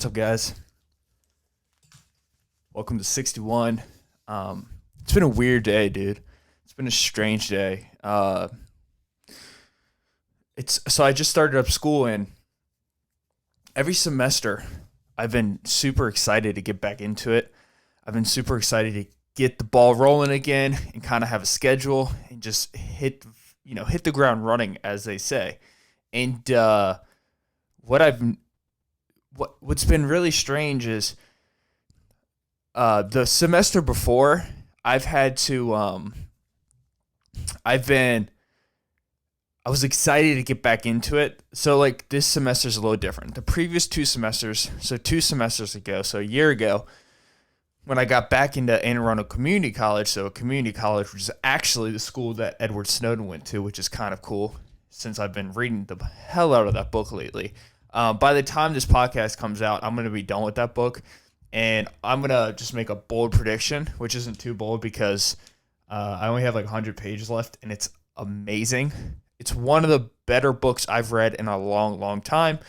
What's up, guys? Welcome to 61. It's been a weird day, dude. It's been a strange day. I just started up school, and every semester I've been super excited to get back into it. I've been super excited to get the ball rolling again and kind of have a schedule and just hit the ground running, as they say. And what's been really strange is the semester before I've had to I was excited to get back into it. So like this semester's a little different. The previous two semesters, so 2 semesters ago, so a year ago, when I got back into Anne Arundel Community College, so a community college, which is actually the school that Edward Snowden went to, which is kind of cool since I've been reading the hell out of that book lately. By the time this podcast comes out, I'm going to be done with that book, and I'm going to just make a bold prediction, which isn't too bold because I only have like 100 pages left, and it's amazing. It's one of the better books I've read in a long, long time,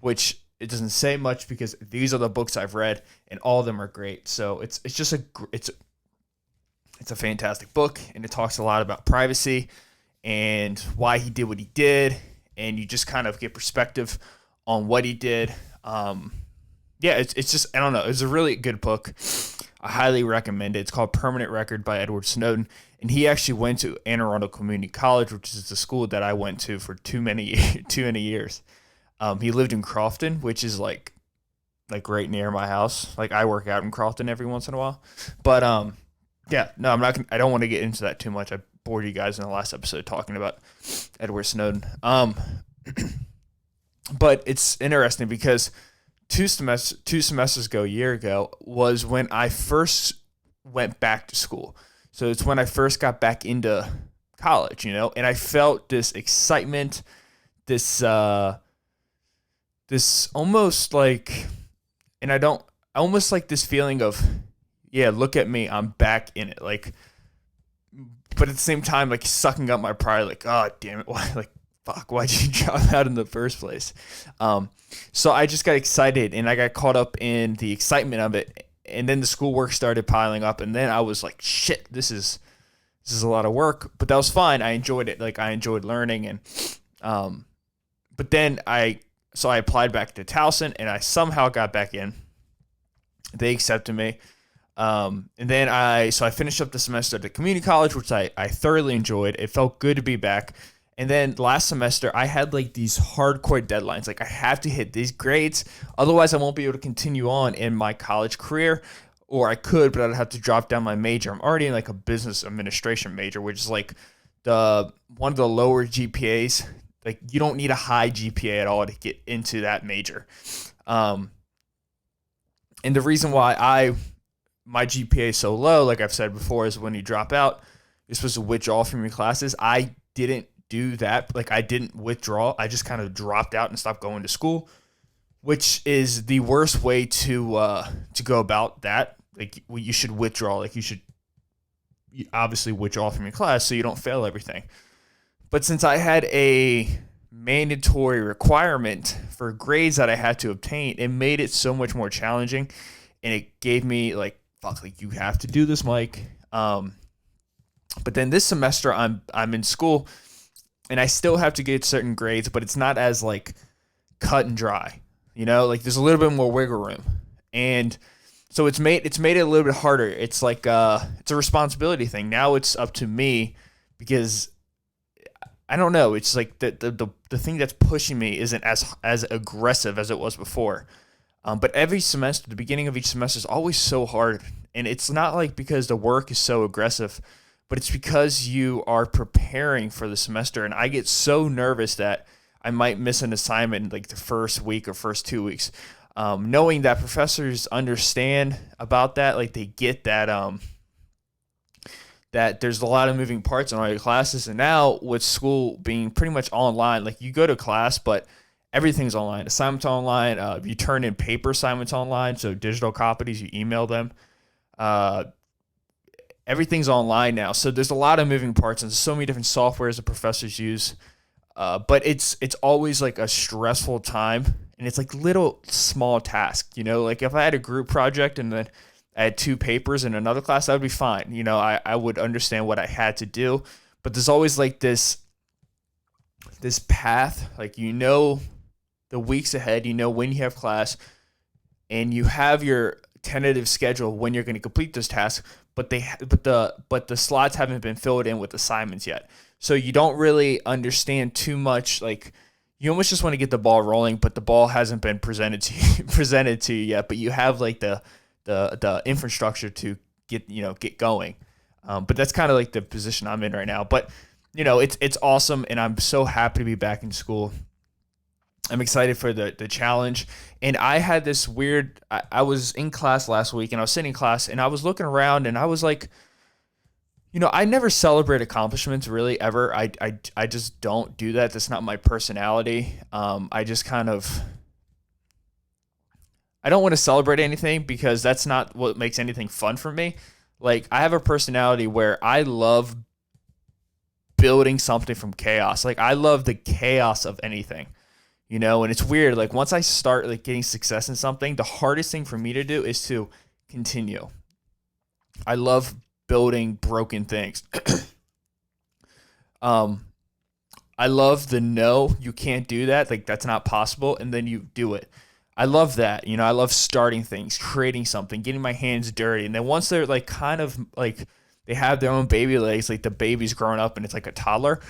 which it doesn't say much because these are the books I've read, and all of them are great. So it's a fantastic book, and it talks a lot about privacy and why he did what he did, and you just kind of get perspective on what he did. It's just, I don't know. It's a really good book. I highly recommend it. It's called Permanent Record by Edward Snowden. And he actually went to Anne Arundel Community College, which is the school that I went to for too many years. He lived in Crofton, which is like right near my house. Like I work out in Crofton every once in a while. But I'm not I don't want to get into that too much. I bored you guys in the last episode talking about Edward Snowden. But it's interesting because two semesters ago, a year ago, was when I first went back to school. So it's when I first got back into college, and I felt this excitement, this almost like, almost like this feeling of, yeah, look at me, I'm back in it. Like, but at the same time, like sucking up my pride, like, oh, damn it. Why, like, fuck, why'd you drop out in the first place? So I just got excited, and I got caught up in the excitement of it. And then the schoolwork started piling up, and then I was like, shit, this is a lot of work, but that was fine. I enjoyed it. Like I enjoyed learning, and but then I applied back to Towson, and I somehow got back in. They accepted me. And then I finished up the semester at the community college, which I thoroughly enjoyed. It felt good to be back. And then last semester, I had like these hardcore deadlines. Like I have to hit these grades, otherwise I won't be able to continue on in my college career. Or I could, but I'd have to drop down my major. I'm already in like a business administration major, which is like one of the lower GPAs. Like you don't need a high GPA at all to get into that major. And the reason why my GPA is so low, like I've said before, is when you drop out, you're supposed to withdraw from your classes. I didn't do that. Like I didn't withdraw. I just kind of dropped out and stopped going to school, which is the worst way to go about that. Like you should withdraw. Like you obviously withdraw from your class so you don't fail everything. But since I had a mandatory requirement for grades that I had to obtain, it made it so much more challenging, and it gave me like, fuck, like you have to do this, Mike. But then this semester I'm in school, and I still have to get certain grades, but it's not as like cut and dry, like there's a little bit more wiggle room. And so it's made it a little bit harder. It's like it's a responsibility thing. Now it's up to me because I don't know. It's like the thing that's pushing me isn't as aggressive as it was before. But every semester, the beginning of each semester is always so hard. And it's not like because the work is so aggressive, but it's because you are preparing for the semester. And I get so nervous that I might miss an assignment in like the first week or first 2 weeks. Knowing that professors understand about that, like they get that that there's a lot of moving parts in all your classes. And now with school being pretty much online, like you go to class, but everything's online. Assignments online. You turn in paper assignments online, so digital copies, you email them. Everything's online now, so there's a lot of moving parts, and there's so many different softwares that professors use. But it's always like a stressful time, And it's like little small tasks, like if I had a group project and then I had 2 papers in another class, that would be fine. I would understand what I had to do, but there's always like this path, like, the weeks ahead, when you have class, and you have your tentative schedule when you're going to complete those tasks, but the slots haven't been filled in with assignments yet. So you don't really understand too much. Like, you almost just want to get the ball rolling, but the ball hasn't been presented to you yet. But you have like the infrastructure to get going. But that's kind of like the position I'm in right now. But it's awesome, and I'm so happy to be back in school. I'm excited for the challenge. And I had this weird, I was in class last week, and I was sitting in class, and I was looking around, and I was like, I never celebrate accomplishments really ever. I just don't do that. That's not my personality. I just kind of, I don't want to celebrate anything because that's not what makes anything fun for me. Like, I have a personality where I love building something from chaos. Like, I love the chaos of anything. And it's weird. Like, once I start like getting success in something, the hardest thing for me to do is to continue. I love building broken things. I love the no, you can't do that. Like, that's not possible. And then you do it. I love that. I love starting things, creating something, getting my hands dirty. And then once they're like kind of like they have their own baby legs, like the baby's grown up and it's like a toddler,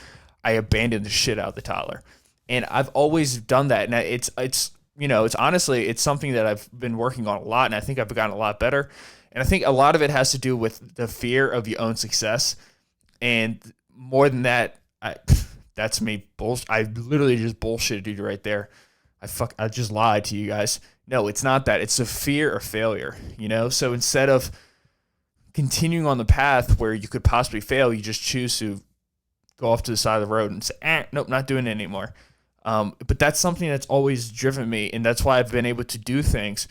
I abandon the shit out of the toddler. And I've always done that. And it's honestly, it's something that I've been working on a lot. And I think I've gotten a lot better. And I think a lot of it has to do with the fear of your own success. And more than that, that's me. I literally just bullshitted you right there. I just lied to you guys. No, it's not that. It's the fear of failure, So instead of continuing on the path where you could possibly fail, you just choose to go off to the side of the road and say, nope, not doing it anymore. But that's something that's always driven me, and that's why I've been able to do things,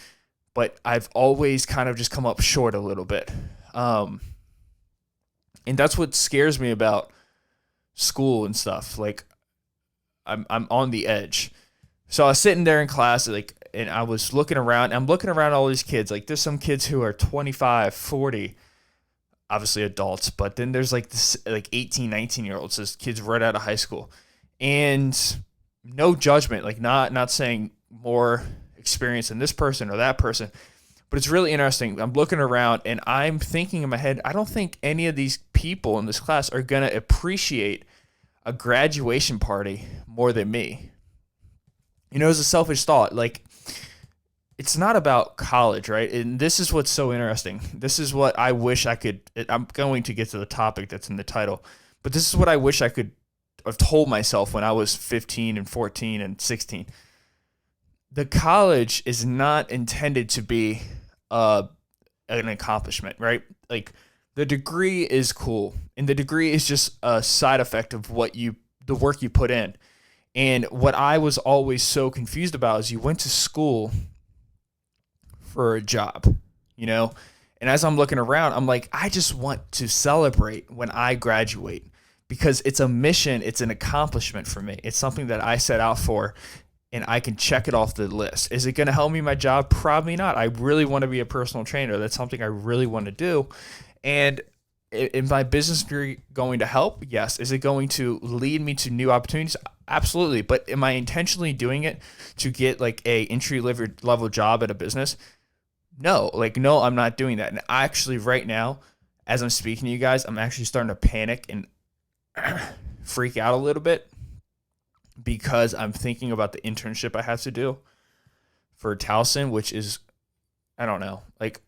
but I've always kind of just come up short a little bit. And that's what scares me about school and stuff. Like, I'm on the edge. So I was sitting there in class, like, and I was looking around. I'm looking around all these kids. Like, there's some kids who are 25, 40, obviously adults, but then there's like this, like 18, 19-year-olds, this kids right out of high school. And no judgment, like not saying more experience than this person or that person, but it's really interesting. I'm looking around and I'm thinking in my head, I don't think any of these people in this class are going to appreciate a graduation party more than me. It's a selfish thought. Like, it's not about college, right? And this is what's so interesting. This is what I wish I could, I'm going to get to the topic that's in the title, but this is what I wish I could have told myself when I was 15 and 14 and 16. The college is not intended to be an accomplishment, right? Like, the degree is cool, and the degree is just a side effect of the work you put in. And what I was always so confused about is you went to school for a job, And as I'm looking around, I'm like, I just want to celebrate when I graduate because it's a mission. It's an accomplishment for me. It's something that I set out for, and I can check it off the list. Is it going to help me in my job? Probably not. I really want to be a personal trainer. That's something I really want to do. And is my business degree going to help? Yes. Is it going to lead me to new opportunities? Absolutely. But am I intentionally doing it to get like a entry level job at a business? No, I'm not doing that. And actually right now, as I'm speaking to you guys, I'm actually starting to panic and freak out a little bit because I'm thinking about the internship I have to do for Towson, which is, I don't know, like,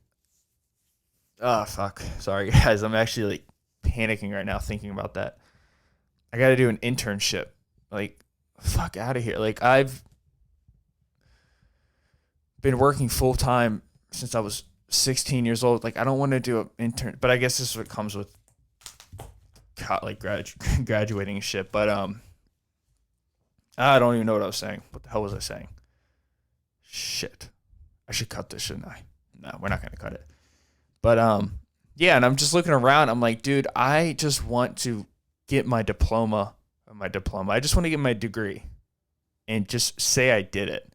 oh, fuck. Sorry, guys. I'm actually like panicking right now thinking about that. I got to do an internship. Like, fuck out of here. Like, I've been working full time since I was 16 years old. Like, I don't want to do an intern, but I guess this is what comes with like graduating and shit. But I don't even know what I was saying. What the hell was I saying? Shit. I should cut this, shouldn't I? No, we're not gonna cut it. But yeah, and I'm just looking around. I'm like, dude, I just want to get my diploma. I just want to get my degree and just say I did it.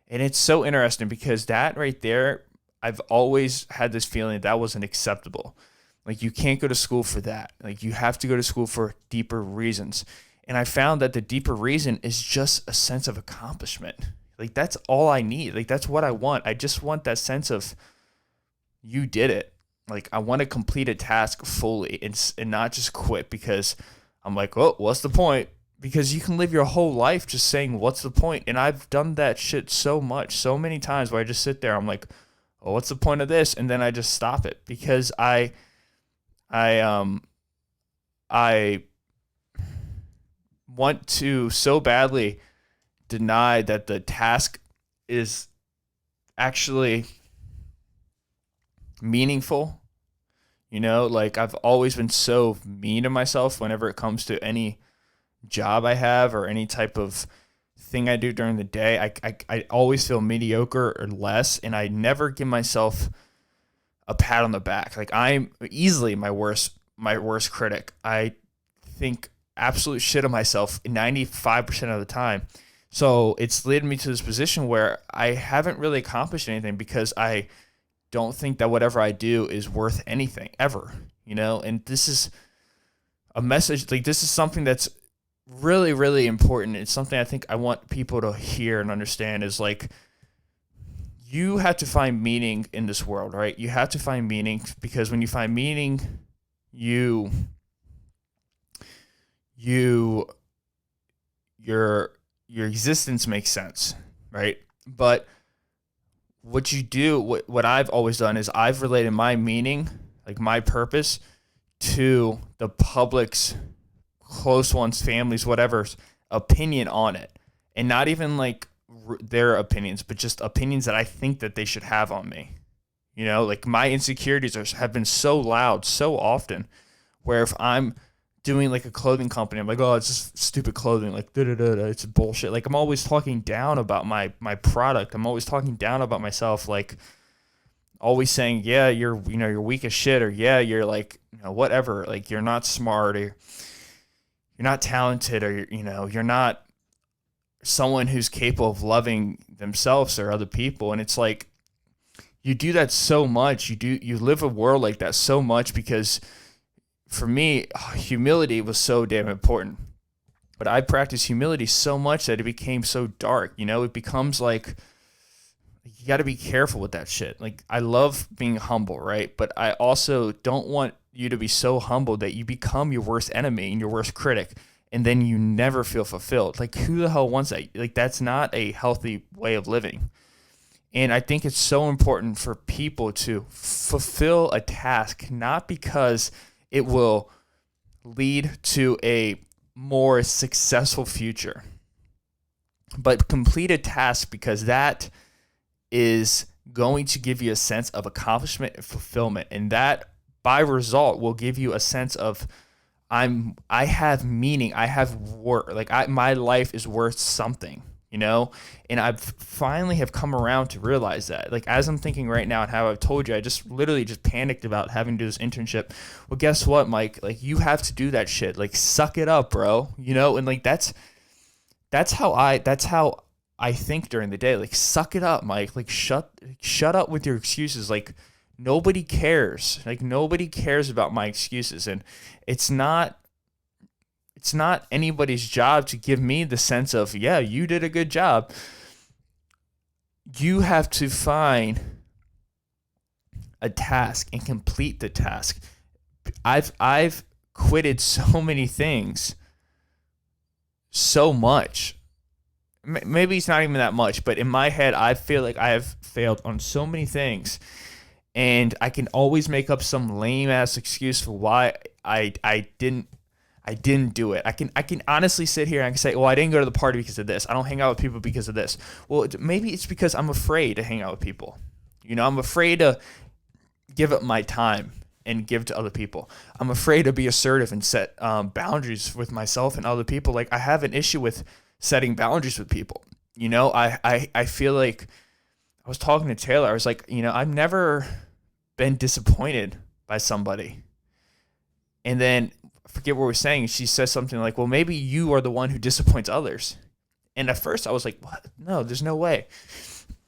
And it's so interesting because that right there, I've always had this feeling that wasn't acceptable. Like you can't go to school for that. Like you have to go to school for deeper reasons. And I found that the deeper reason is just a sense of accomplishment. Like that's all I need. Like that's what I want. I just want that sense of you did it. Like I want to complete a task fully and not just quit because I'm like, oh, what's the point? Because you can live your whole life just saying, what's the point? And I've done that shit so much, so many times where I just sit there. I'm like, oh, what's the point of this? And then I just stop it because I want to so badly deny that the task is actually meaningful. You know, like I've always been so mean to myself whenever it comes to any job I have or any type of thing I do during the day. I always feel mediocre or less, and I never give myself a pat on the back. Like I'm easily my worst critic. I think absolute shit of myself 95% of the time. So it's led me to this position where I haven't really accomplished anything because I don't think that whatever I do is worth anything ever, you know? And this is a message, like this is something that's really, really important. It's something I think I want people to hear and understand is like, you have to find meaning in this world, right? You have to find meaning because when you find meaning, your existence makes sense, right? But what you do, what I've always done is I've related my meaning, like my purpose, to the public's close ones, families, whatever's opinion on it, and not even like their opinions, but just opinions that I think that they should have on me. You know, like my insecurities have been so loud so often, where if I'm doing like a clothing company, I'm like, oh, it's just stupid clothing, like it's bullshit. Like I'm always talking down about my product. I'm always talking down about myself, like always saying, yeah, you're weak as shit, or yeah, you're like, whatever, like you're not smart, or you're not talented, or you're not someone who's capable of loving themselves or other people. And it's like you do that so much. You live a world like that so much because for me, humility was so damn important. But I practiced humility so much that it became so dark. It becomes like you got to be careful with that shit. Like I love being humble, right? But I also don't want you to be so humble that you become your worst enemy and your worst critic, and then you never feel fulfilled. Like who the hell wants that? Like that's not a healthy way of living. And I think it's so important for people to fulfill a task, not because it will lead to a more successful future, but complete a task because that is going to give you a sense of accomplishment and fulfillment. And that by result will give you a sense of I have meaning, I have worth, like my life is worth something, and I've finally have come around to realize that. Like as I'm thinking right now and how I've told you, I just literally just panicked about having to do this internship. Well, guess what, Mike? Like you have to do that shit. Like suck it up, bro. And like that's how I think during the day. Like suck it up, Mike. Like shut up with your excuses. Like nobody cares. Like nobody cares about my excuses, and it's not anybody's job to give me the sense of, yeah, you did a good job. You have to find a task and complete the task. I've quitted so many things so much. Maybe it's not even that much, but in my head, I feel like I have failed on so many things, and I can always make up some lame ass excuse for why I didn't do it. I can honestly sit here and I can say, well, I didn't go to the party because of this. I don't hang out with people because of this. Well, maybe it's because I'm afraid to hang out with people. I'm afraid to give up my time and give to other people. I'm afraid to be assertive and set boundaries with myself and other people. Like I have an issue with setting boundaries with people. I feel like I was talking to Taylor. I was like, I've never been disappointed by somebody. And then I forget what we're saying. She says something like, well, maybe you are the one who disappoints others. And at first I was like, what? No, there's no way.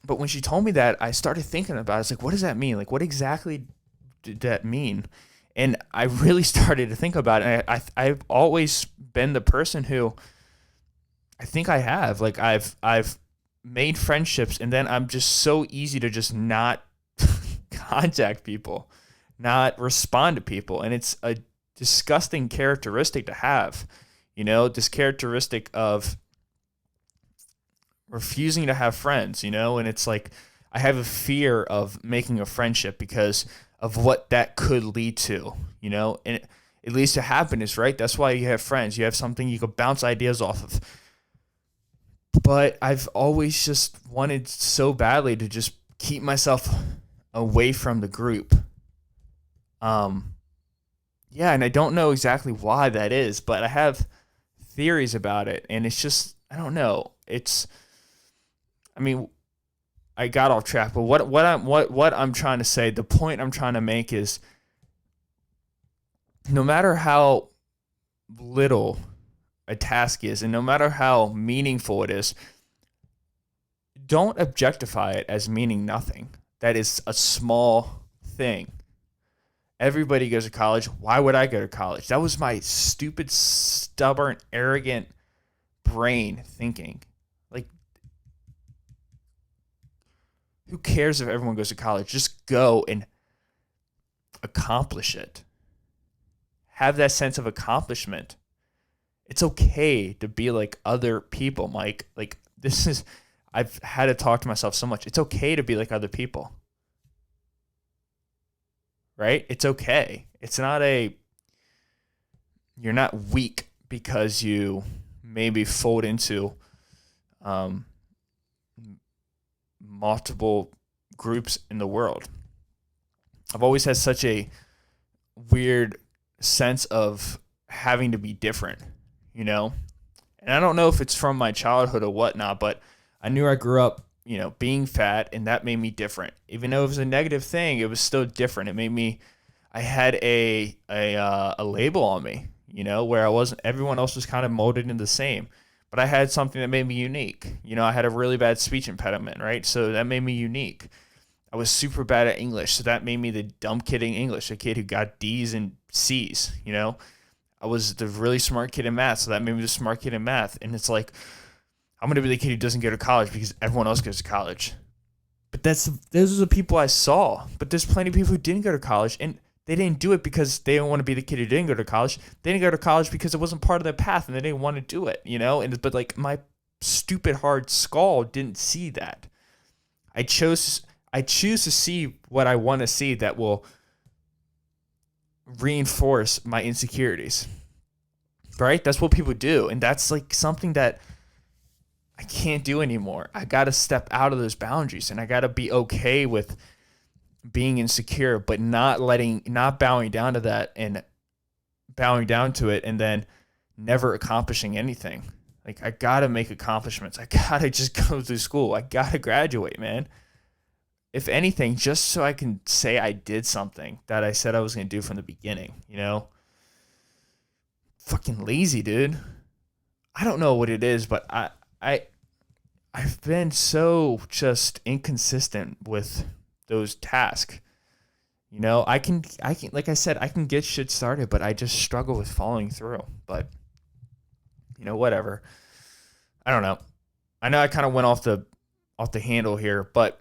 But when she told me that, I started thinking about it. I was like, what does that mean? Like, what exactly did that mean? And I really started to think about it. And I've always been the person who I think I have. Like, I've made friendships, and then I'm just so easy to just not contact people, not respond to people. And it's a disgusting characteristic to have, this characteristic of refusing to have friends, and it's like I have a fear of making a friendship because of what that could lead to, and it leads to happiness, right? That's why you have friends. You have something you could bounce ideas off of. But I've always just wanted so badly to just keep myself away from the group. Yeah, and I don't know exactly why that is, but I have theories about it, and it's just, I don't know. I mean, I got off track, but what I'm trying to say, the point I'm trying to make is, no matter how little a task is, and no matter how meaningful it is, don't objectify it as meaning nothing. That is a small thing. Everybody goes to college. Why would I go to college? That was my stupid, stubborn, arrogant brain thinking. Like, who cares if everyone goes to college? Just go and accomplish it. Have that sense of accomplishment. It's okay to be like other people, Mike. Like, I've had to talk to myself so much. It's okay to be like other people. Right? It's okay. You're not weak because you maybe fold into multiple groups in the world. I've always had such a weird sense of having to be different, And I don't know if it's from my childhood or whatnot, but I knew I grew up, being fat, and that made me different. Even though it was a negative thing, it was still different. It made me, I had a label on me, where I wasn't, everyone else was kind of molded in the same. But I had something that made me unique. I had a really bad speech impediment, right? So that made me unique. I was super bad at English, so that made me the dumb kid in English, a kid who got D's and C's, I was the really smart kid in math, so that made me the smart kid in math. And it's like, I'm going to be the kid who doesn't go to college because everyone else goes to college. But those are the people I saw. But there's plenty of people who didn't go to college, and they didn't do it because they didn't want to be the kid who didn't go to college. They didn't go to college because it wasn't part of their path, and they didn't want to do it, But like, my stupid hard skull didn't see that. I choose to see what I want to see that will reinforce my insecurities. Right? That's what people do. And that's like something that I can't do anymore. I got to step out of those boundaries, and I got to be okay with being insecure, but not bowing down to that and bowing down to it and then never accomplishing anything. Like, I got to make accomplishments. I got to just go through school. I got to graduate, man. If anything, just so I can say I did something that I said I was going to do from the beginning, Fucking lazy, dude. I don't know what it is, but I've been so just inconsistent with those tasks. I can like I said, I can get shit started, but I just struggle with following through. But whatever. I don't know. I know I kind of went off the handle here, but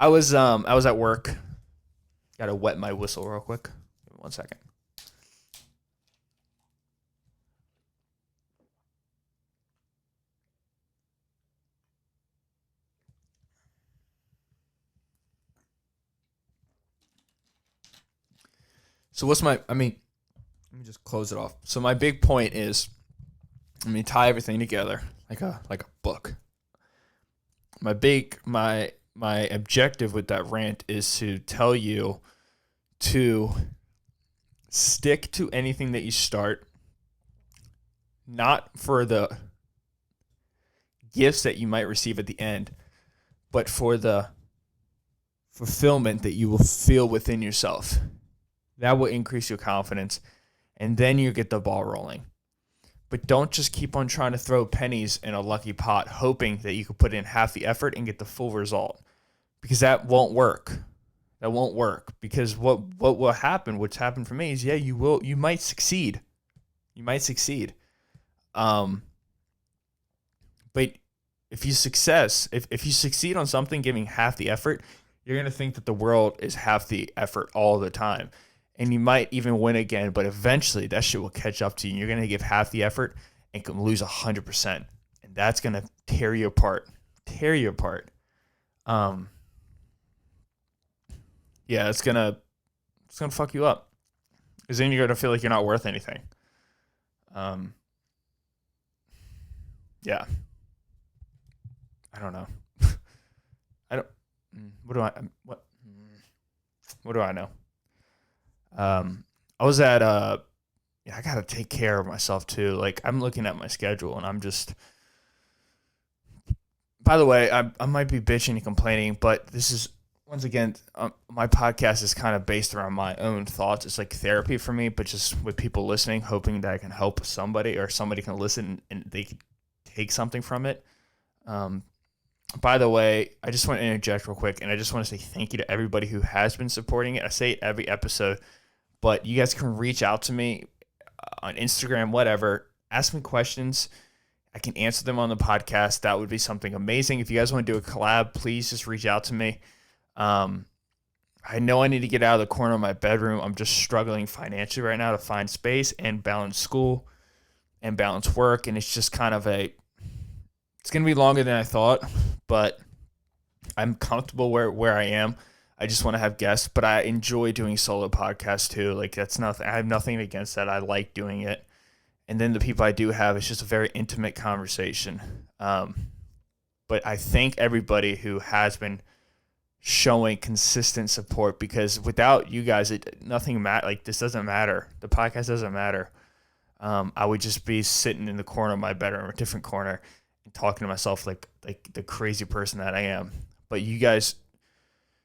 I was at work. Got to wet my whistle real quick. Give me 1 second. So let me just close it off. So my big point is, let me tie everything together like a book. My objective with that rant is to tell you to stick to anything that you start, not for the gifts that you might receive at the end, but for the fulfillment that you will feel within yourself. That will increase your confidence, and then you get the ball rolling. but don't just keep on trying to throw pennies in a lucky pot, hoping that you can put in half the effort and get the full result, because that won't work. That won't work, because what will happen, what's happened for me is, yeah, you might succeed. You might succeed. But if you succeed on something giving half the effort, you're going to think that the world is half the effort all the time. And you might even win again, but eventually that shit will catch up to you. And you're going to give half the effort and can lose 100%. And that's going to tear you apart. Tear you apart. Yeah, it's gonna fuck you up. Because then you're gonna feel like you're not worth anything. Yeah. I don't know. I don't. What do I know? I was at yeah, I gotta take care of myself too. Like, I'm looking at my schedule and I'm just. By the way, I might be bitching and complaining, but this is, once again, my podcast is kind of based around my own thoughts. It's like therapy for me, but just with people listening, hoping that I can help somebody, or somebody can listen and they can take something from it. By the way, I just want to interject real quick, and I just want to say thank you to everybody who has been supporting it. I say it every episode, but you guys can reach out to me on Instagram, whatever. Ask me questions. I can answer them on the podcast. That would be something amazing. If you guys want to do a collab, please just reach out to me. I know I need to get out of the corner of my bedroom. I'm just struggling financially right now to find space and balance school and balance work. And it's just kind of it's going to be longer than I thought, but I'm comfortable where I am. I just want to have guests, but I enjoy doing solo podcasts too. Like, that's nothing. I have nothing against that. I like doing it. And then the people I do have, it's just a very intimate conversation. But I thank everybody who has been showing consistent support, because without you guys, nothing matter. Like, this doesn't matter. The podcast doesn't matter. I would just be sitting in the corner of my bedroom, or a different corner, and talking to myself like the crazy person that I am. But you guys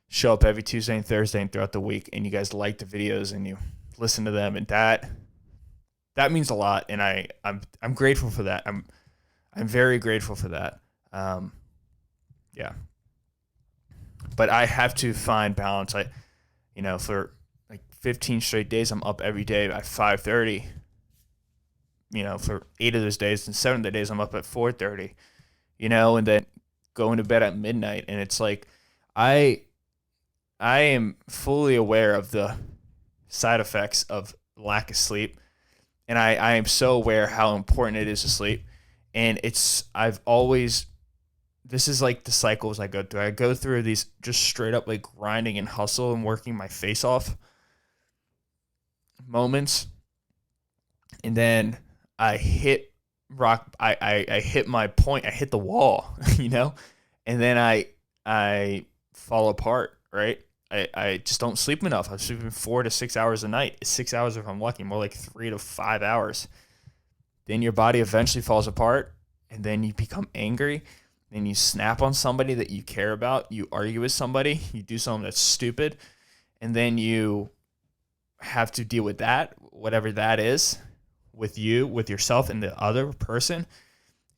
show up every Tuesday and Thursday and throughout the week, and you guys like the videos and you listen to them, and that means a lot. And I'm grateful for that. I'm very grateful for that. Yeah. But I have to find balance. For like 15 straight days, I'm up every day at 5:30. For 8 of those days, and 7 of the days I'm up at 4:30. And then going to bed at midnight. And it's like, I am fully aware of the side effects of lack of sleep. And I am so aware how important it is to sleep. And this is like the cycles I go through. I go through these just straight up like grinding and hustle and working my face off moments. And then I hit rock. I hit my point. I hit the wall, and then I fall apart, right? I just don't sleep enough. I'm sleeping 4 to 6 hours a night. 6 hours if I'm lucky, more like 3 to 5 hours. Then your body eventually falls apart, and then you become angry. Then you snap on somebody that you care about. You argue with somebody. You do something that's stupid, and then you have to deal with that, whatever that is, with yourself and the other person.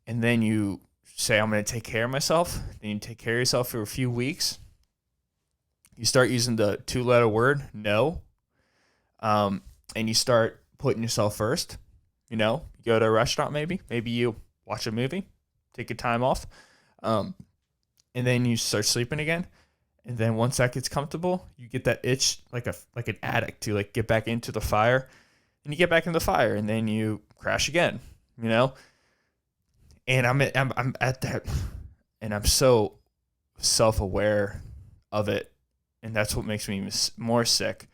And then you say, I'm going to take care of myself. Then you take care of yourself for a few weeks. You start using the 2-letter word, no. And you start putting yourself first. You go to a restaurant, maybe you watch a movie, take your time off. And then you start sleeping again. And then once that gets comfortable, you get that itch like an addict to like get back into the fire. And you get back into the fire, and then you crash again, And I'm at that, and I'm so self-aware of it. And that's what makes me more sick,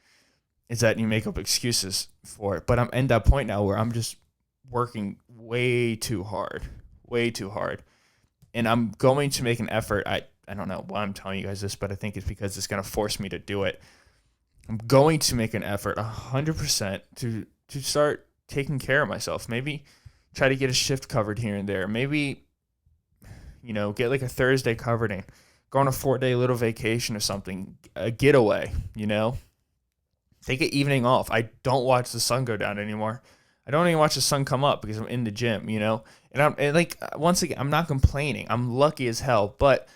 is that you make up excuses for it. But I'm at that point now where I'm just working way too hard. And I'm going to make an effort. I don't know why I'm telling you guys this, but I think it's because it's going to force me to do it. I'm going to make an effort 100% to start taking care of myself. Maybe try to get a shift covered here and there. Maybe, get like a Thursday covered in. Go on a 4-day little vacation or something, a getaway, take an evening off. I don't watch the sun go down anymore. I don't even watch the sun come up because I'm in the gym, and like, once again, I'm not complaining. I'm lucky as hell, but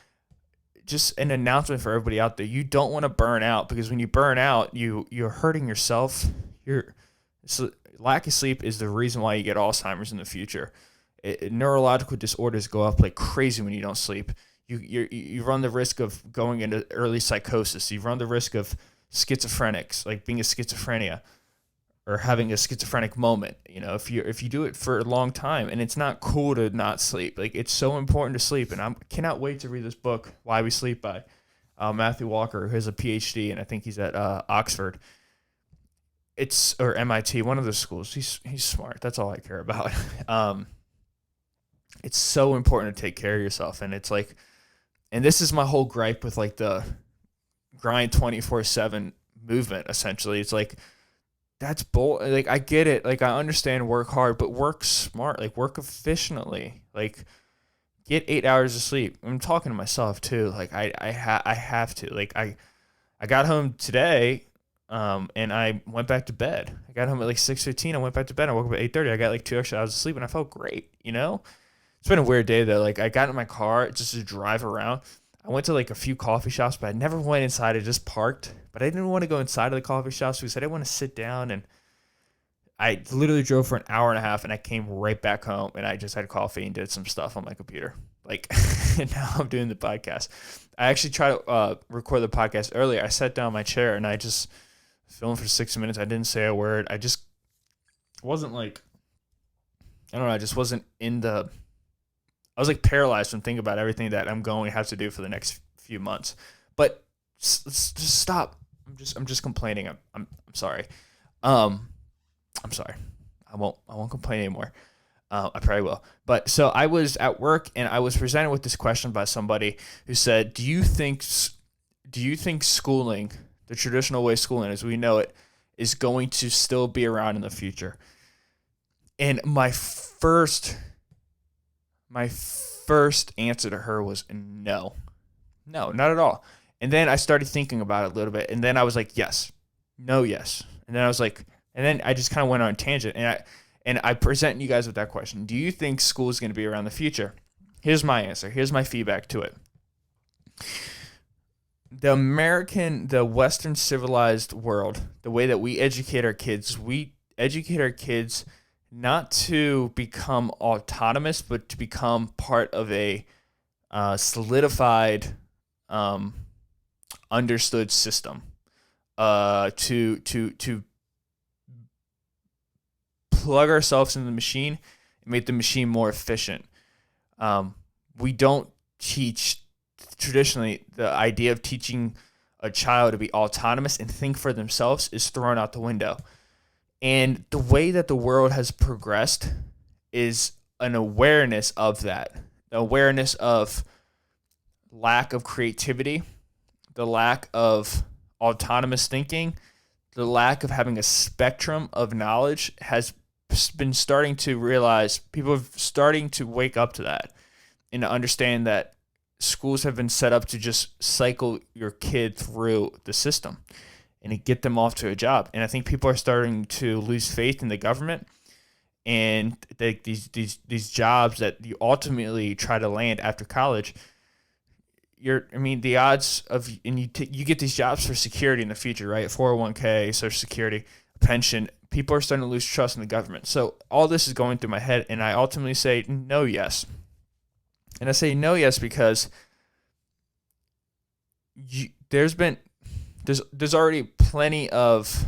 just an announcement for everybody out there: you don't want to burn out, because when you burn out, you're hurting yourself. You're so, lack of sleep is the reason why you get Alzheimer's in the future. Neurological disorders go up like crazy when you don't sleep. You run the risk of going into early psychosis. You run the risk of schizophrenics, like being a schizophrenia or having a schizophrenic moment. If you do it for a long time, and it's not cool to not sleep. Like, it's so important to sleep, and I cannot wait to read this book, Why We Sleep, by Matthew Walker, who has a PhD, and I think he's at Oxford. Or MIT, one of the schools. He's smart. That's all I care about. It's so important to take care of yourself, and it's like, and this is my whole gripe with like the grind 24/7 movement. Essentially, it's like, that's bull. Like, I get it. Like, I understand work hard, but work smart. Like, work efficiently. Like, get 8 hours of sleep. I'm talking to myself too. Like, I have to. Like, I got home today. And I went back to bed. I got home at like 6:15. I went back to bed. I woke up at 8:30. I got like 2 extra hours of sleep, and I felt great. It's been a weird day though. Like, I got in my car just to drive around. I went to like a few coffee shops, but I never went inside. I just parked. But I didn't want to go inside of the coffee shops because I didn't want to sit down. And I literally drove for an hour and a half, and I came right back home, and I just had coffee and did some stuff on my computer. Like, and now I'm doing the podcast. I actually tried to record the podcast earlier. I sat down in my chair, and I just filmed for 6 minutes. I didn't say a word. I just wasn't like, I don't know. I just wasn't I was like paralyzed from thinking about everything that I'm going to have to do for the next few months. But just stop. I'm just complaining. I'm sorry. I'm sorry. I won't complain anymore. I probably will. But so I was at work, and I was presented with this question by somebody who said, do you think schooling, the traditional way schooling as we know it, is going to still be around in the future? And my first answer to her was no, not at all. And then I started thinking about it a little bit, and then I was like, yes, no, yes. And then I was like, and then I just kind of went on a tangent, and I present you guys with that question. Do you think school is going to be around in the future? Here's my answer. Here's my feedback to it. The Western civilized world, the way that we educate our kids not to become autonomous, but to become part of a solidified, understood system. To plug ourselves into the machine and make the machine more efficient. We don't teach traditionally. The idea of teaching a child to be autonomous and think for themselves is thrown out the window. And the way that the world has progressed is an awareness of that, the awareness of lack of creativity, the lack of autonomous thinking, the lack of having a spectrum of knowledge has been starting to realize, people are starting to wake up to that and to understand that schools have been set up to just cycle your kid through the system and to get them off to a job. And I think people are starting to lose faith in the government and these jobs that you ultimately try to land after college. The odds of, and you get these jobs for security in the future, right? 401k, Social Security, pension. People are starting to lose trust in the government. So all this is going through my head, and I ultimately say no, yes. And I say no, yes, because there's already plenty of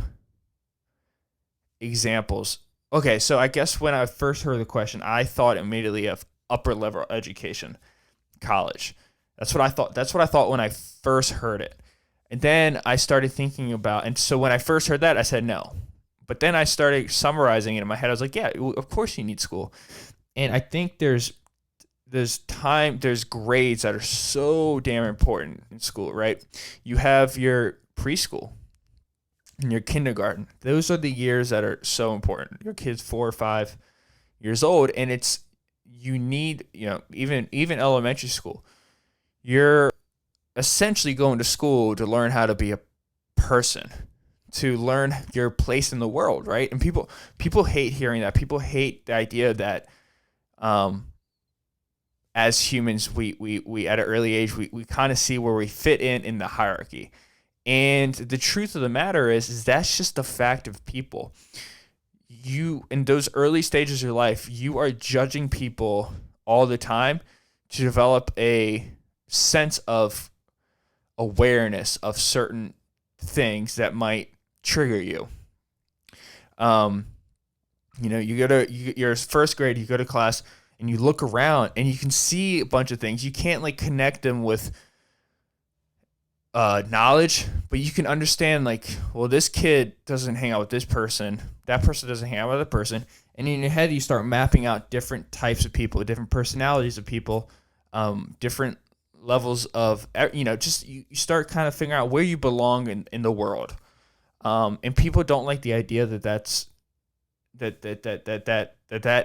examples. Okay, so I guess when I first heard the question, I thought immediately of upper level education, college. That's what I thought. That's what I thought when I first heard it. And then I started thinking about, and so when I first heard that, I said no. But then I started summarizing it in my head. I was like, yeah, of course you need school. And I think there's grades that are so damn important in school, right? You have your preschool and your kindergarten. Those are the years that are so important. Your kid's 4 or 5 years old, and you need, even elementary school. You're essentially going to school to learn how to be a person, to learn your place in the world, right? And people hate hearing that. People hate the idea that as humans, we at an early age, we kind of see where we fit in the hierarchy. And the truth of the matter is that's just the fact of people. You, in those early stages of your life, you are judging people all the time to develop a sense of awareness of certain things that might trigger you. You're first grade, you go to class and you look around and you can see a bunch of things. You can't like connect them with knowledge, but you can understand like, well, this kid doesn't hang out with this person, that person doesn't hang out with that person, and in your head you start mapping out different types of people, different personalities of people, different levels of, just you start kind of figuring out where you belong in the world, and people don't like the idea that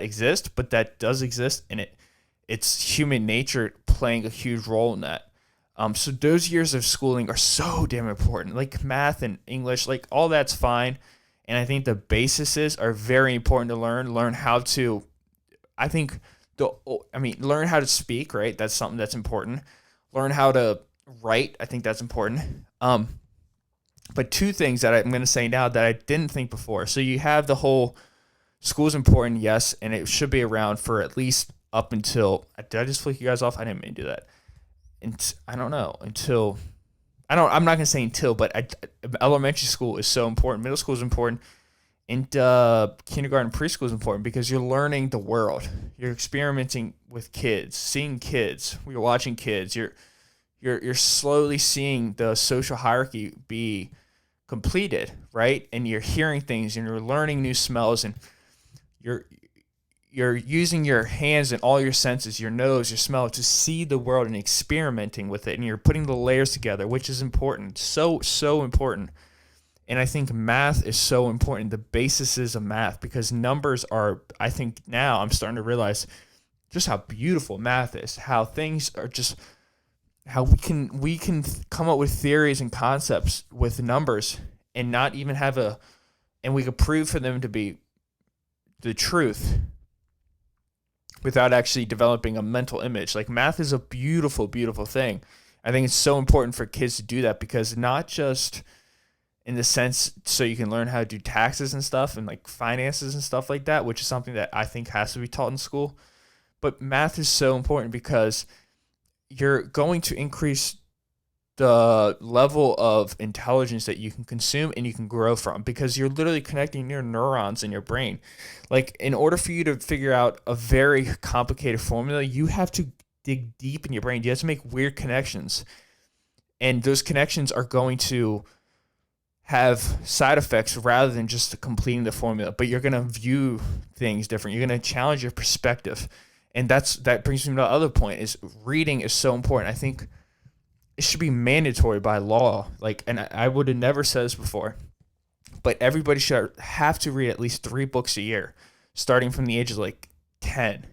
exists, but that does exist, and it's human nature playing a huge role in that. So those years of schooling are so damn important. Like math and English, like all that's fine. And I think the bases are very important to learn. Learn how to, learn how to speak, right? That's something that's important. Learn how to write. I think that's important. But two things that I'm going to say now that I didn't think before. So you have the whole school's important, yes, and it should be around for at least up until, did I just flick you guys off? I didn't mean to do that. And I don't know I'm not going to say until, but elementary school is so important. Middle school is important. And kindergarten, preschool is important because you're learning the world. You're experimenting with kids, seeing kids. You're watching kids. You're slowly seeing the social hierarchy be completed, right? And you're hearing things and you're learning new smells, and you're using your hands and all your senses, your nose, your smell, to see the world and experimenting with it. And you're putting the layers together, which is important. So important. And I think math is so important. The basis of math, because numbers are, I think now I'm starting to realize just how beautiful math is, how things are just, how we can come up with theories and concepts with numbers and not even have and we could prove for them to be the truth without actually developing a mental image. Like math is a beautiful, beautiful thing. I think it's so important for kids to do that, because not just in the sense so you can learn how to do taxes and stuff and like finances and stuff like that, which is something that I think has to be taught in school, but math is so important because you're going to increase the level of intelligence that you can consume and you can grow from, because you're literally connecting your neurons in your brain. Like, in order for you to figure out a very complicated formula, you have to dig deep in your brain. You have to make weird connections, and those connections are going to have side effects rather than just completing the formula. But you're going to view things different. You're going to challenge your perspective, and that brings me to the other point: is reading is so important. I think it should be mandatory by law. Like, and I would have never said this before, but everybody should have to read at least 3 books a year, starting from the age of like 10,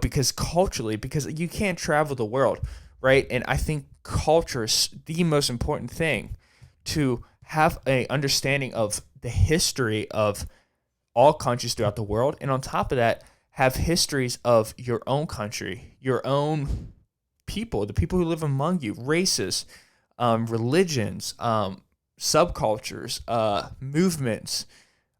because culturally, because you can't travel the world, right? And I think culture is the most important thing, to have a understanding of the history of all countries throughout the world. And on top of that, have histories of your own country, your own people, the people who live among you, races, religions, subcultures, movements.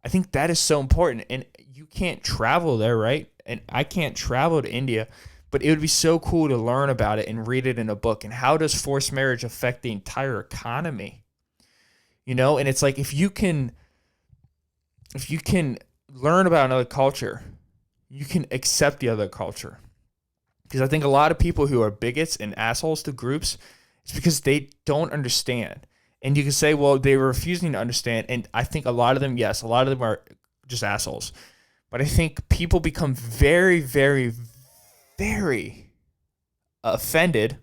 I think that is so important. And you can't travel there, right? And I can't travel to India, but it would be so cool to learn about it and read it in a book. And how does forced marriage affect the entire economy? And it's like, if you can learn about another culture, you can accept the other culture. Because I think a lot of people who are bigots and assholes to groups, it's because they don't understand. And you can say, well, they were refusing to understand. And I think a lot of them, yes, a lot of them are just assholes. But I think people become very, very, very offended,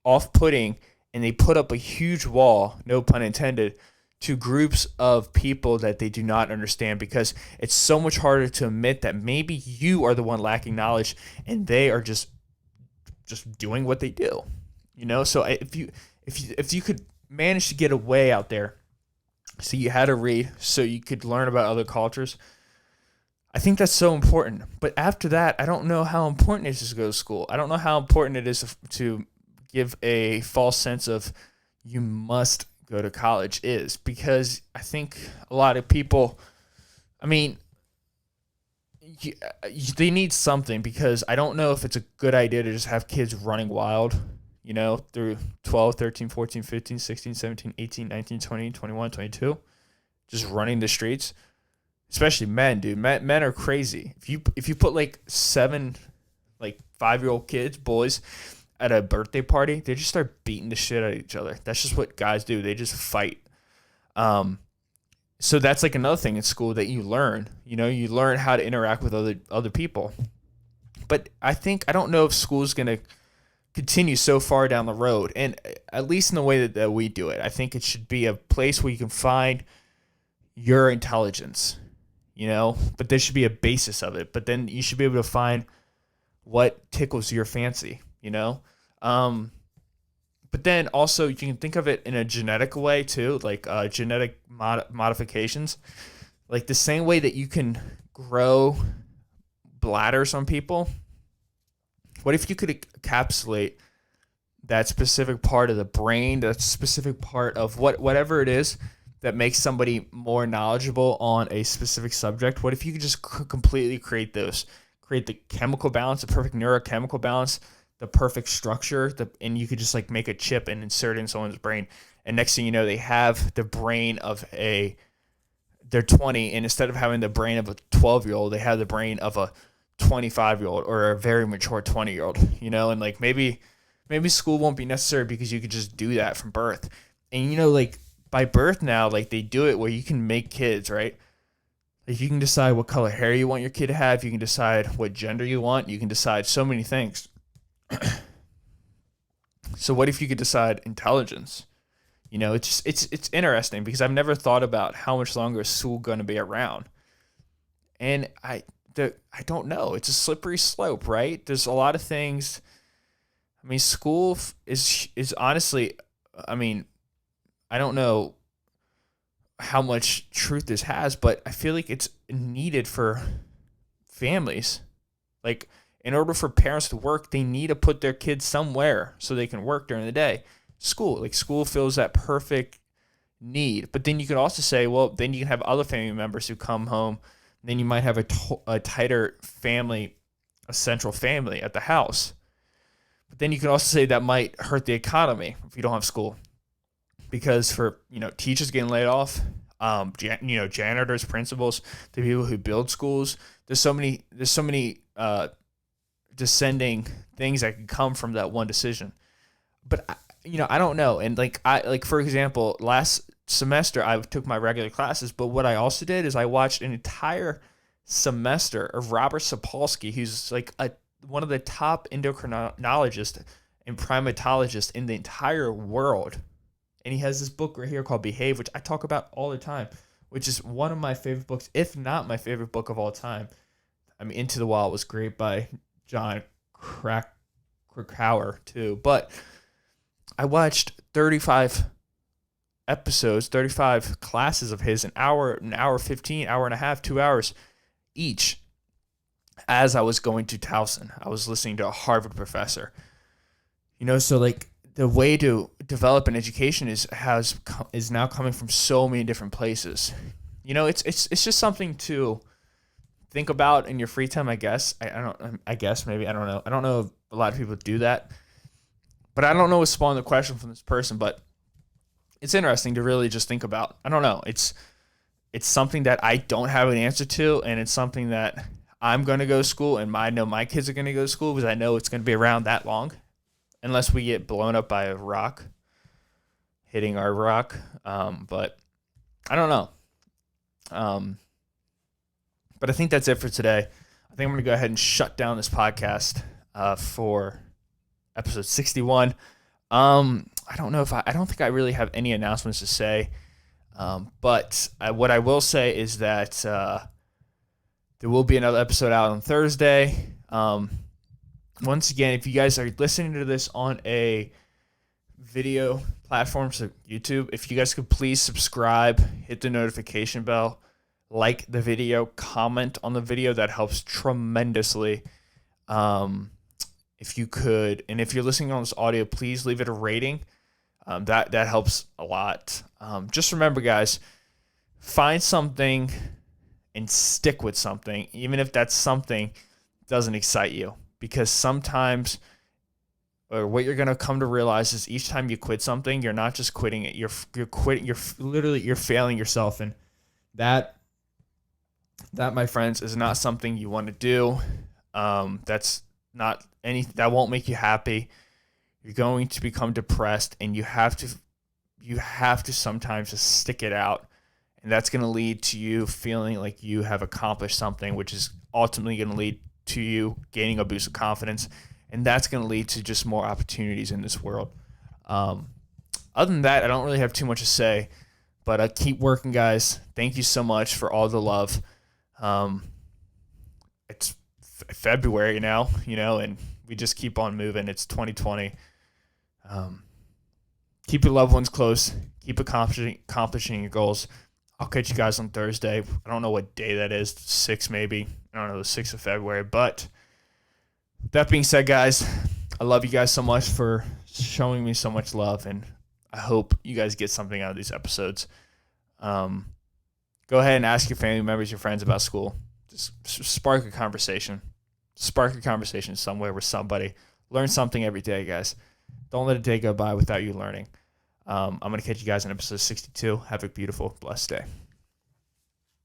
off-putting, and they put up a huge wall, no pun intended, to groups of people that they do not understand, because it's so much harder to admit that maybe you are the one lacking knowledge and they are just doing what they do. So if you could manage to get a way out there So you had to read so you could learn about other cultures. I think that's so important. But after that, I don't know how important it is to go to school. I don't know how important it is to give a false sense of you must go to college is, because I think a lot of people, I mean, they need something, because I don't know if it's a good idea to just have kids running wild, through 12, 13, 14, 15, 16, 17, 18, 19, 20, 21, 22, just running the streets. Especially men, dude. Men are crazy. If you put like 5-year-old kids, boys, at a birthday party, they just start beating the shit out of each other. That's just what guys do. They just fight. So that's like another thing in school that you learn. You learn how to interact with other people. But I don't know if school is gonna continue so far down the road, and at least in the way that we do it. I think it should be a place where you can find your intelligence. But there should be a basis of it. But then you should be able to find what tickles your fancy, But then also you can think of it in a genetic way too, like genetic modifications. Like the same way that you can grow bladders on people. What if you could encapsulate that specific part of the brain, that specific part of whatever it is that makes somebody more knowledgeable on a specific subject? What if you could just completely create the chemical balance, the perfect neurochemical balance, the perfect structure, and you could just like make a chip and insert it in someone's brain, and next thing you know, they have the brain of they're 20, and instead of having the brain of a 12-year-old, they have the brain of a 25-year-old or a very mature 20-year-old, and like maybe school won't be necessary because you could just do that from birth. And like by birth now, like they do it where you can make kids, right? Like you can decide what color hair you want your kid to have. You can decide what gender you want. You can decide so many things. So what if you could decide intelligence? It's interesting, because I've never thought about how much longer is school going to be around. And I don't know. It's a slippery slope, right? There's a lot of things. I mean, school is honestly, I don't know how much truth this has, but I feel like it's needed for families. Like, in order for parents to work, they need to put their kids somewhere so they can work during the day. School fills that perfect need. But then you could also say, well, then you can have other family members who come home. Then you might have a tighter family, a central family at the house. But then you can also say that might hurt the economy if you don't have school. Because for teachers getting laid off, janitors, principals, the people who build schools, there's so many descending things that can come from that one decision. But I don't know. And for example, last semester I took my regular classes, but what I also did is I watched an entire semester of Robert Sapolsky, who's like one of the top endocrinologists and primatologists in the entire world. And he has this book right here called Behave, which I talk about all the time, which is one of my favorite books, if not my favorite book of all time. Into the Wild was great by John Krakauer too. But I watched 35 episodes, 35 classes of his, an hour 15, hour and a half, 2 hours each, as I was going to Towson. I was listening to a Harvard professor. So like the way to develop an education is now coming from so many different places. It's just something to think about in your free time, I guess. I guess maybe, I don't know. I don't know if a lot of people do that. But I don't know what spawned the question from this person, but it's interesting to really just think about. I don't know. It's something that I don't have an answer to, and it's something that I'm going to go to school, and I know my kids are going to go to school, because I know it's going to be around that long, unless we get blown up by a rock hitting our rock. But I don't know. But I think that's it for today. I think I'm going to go ahead and shut down this podcast for episode 61. I don't think I really have any announcements to say. But what I will say is that there will be another episode out on Thursday. Once again, if you guys are listening to this on a video platforms, so YouTube, if you guys could please subscribe, hit the notification bell, like the video, comment on the video, that helps tremendously. If you could, and if you're listening on this audio, please leave it a rating. That helps a lot. Just remember, guys, find something and stick with something, even if that something doesn't excite you, because sometimes, or what you're gonna come to realize is, each time you quit something, you're not just quitting it, you're quitting, you're failing yourself, and that, my friends, is not something you want to do. That's not that won't make you happy. You're going to become depressed, and you have to sometimes just stick it out. And that's going to lead to you feeling like you have accomplished something, which is ultimately going to lead to you gaining a boost of confidence. And that's going to lead to just more opportunities in this world. Other than that, I don't really have too much to say, but keep working, guys. Thank you so much for all the love. It's February now, and we just keep on moving. It's 2020. Keep your loved ones close. Keep accomplishing your goals. I'll catch you guys on Thursday. I don't know what day that is. 6 maybe. I don't know, the 6th of February. But that being said, guys, I love you guys so much for showing me so much love, and I hope you guys get something out of these episodes. Go ahead and ask your family members, your friends about school. Just spark a conversation. Spark a conversation somewhere with somebody. Learn something every day, guys. Don't let a day go by without you learning. I'm going to catch you guys in episode 62. Have a beautiful, blessed day.